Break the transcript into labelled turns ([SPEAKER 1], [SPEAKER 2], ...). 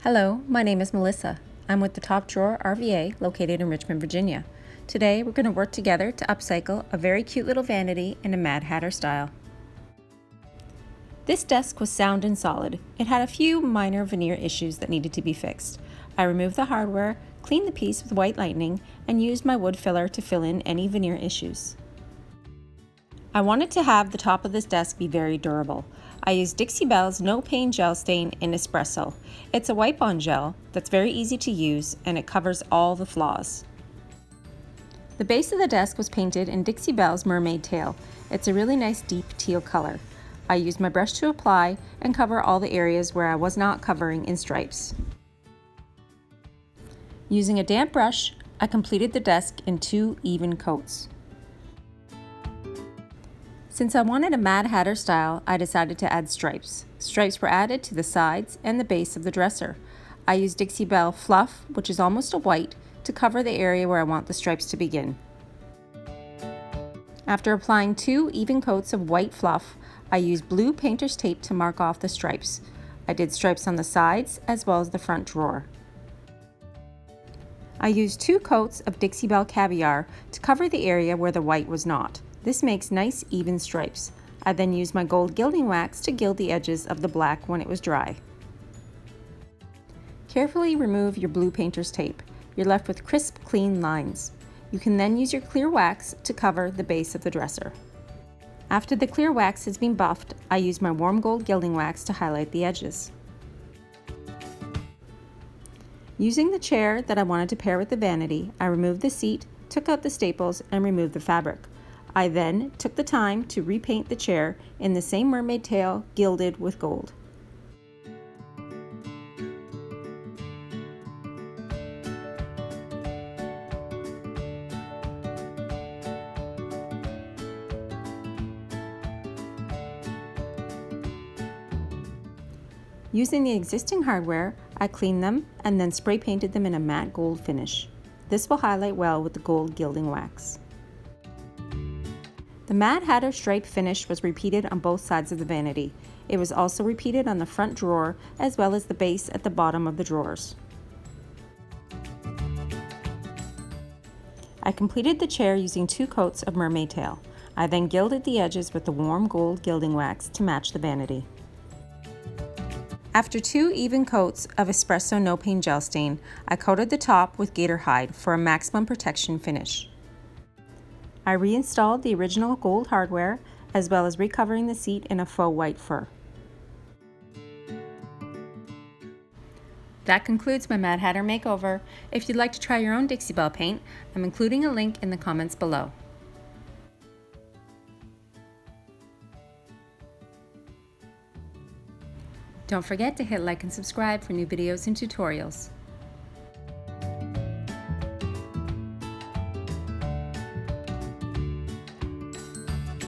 [SPEAKER 1] Hello, my name is Melissa. I'm with the Top Drawer RVA located in Richmond, Virginia. Today we're going to work together to upcycle a very cute little vanity in a Mad Hatter style. This desk was sound and solid. It had a few minor veneer issues that needed to be fixed. I removed the hardware, cleaned the piece with white lightning, and used my wood filler to fill in any veneer issues. I wanted to have the top of this desk be very durable. I used Dixie Belle's No Paint Gel Stain in Espresso. It's a wipe-on gel that's very easy to use and it covers all the flaws. The base of the desk was painted in Dixie Belle's Mermaid Tail. It's a really nice deep teal color. I used my brush to apply and cover all the areas where I was not covering in stripes. Using a damp brush, I completed the desk in 2 even coats. Since I wanted a Mad Hatter style, I decided to add stripes. Stripes were added to the sides and the base of the dresser. I used Dixie Belle Fluff, which is almost a white, to cover the area where I want the stripes to begin. After applying 2 even coats of white fluff, I used blue painter's tape to mark off the stripes. I did stripes on the sides as well as the front drawer. I used 2 coats of Dixie Belle Caviar to cover the area where the white was not. This makes nice even stripes. I then used my gold gilding wax to gild the edges of the black when it was dry. Carefully remove your blue painter's tape. You're left with crisp, clean lines. You can then use your clear wax to cover the base of the dresser. After the clear wax has been buffed, I use my warm gold gilding wax to highlight the edges. Using the chair that I wanted to pair with the vanity, I removed the seat, took out the staples, and removed the fabric. I then took the time to repaint the chair in the same mermaid tail gilded with gold. Using the existing hardware, I cleaned them and then spray painted them in a matte gold finish. This will highlight well with the gold gilding wax. The Mad Hatter stripe finish was repeated on both sides of the vanity. It was also repeated on the front drawer as well as the base at the bottom of the drawers. I completed the chair using 2 coats of Mermaid Tail. I then gilded the edges with the warm gold gilding wax to match the vanity. After 2 even coats of Espresso No Paint Gel Stain, I coated the top with gator hide for a maximum protection finish. I reinstalled the original gold hardware as well as recovering the seat in a faux white fur. That concludes my Mad Hatter makeover. If you'd like to try your own Dixie Belle paint, I'm including a link in the comments below. Don't forget to hit like and subscribe for new videos and tutorials.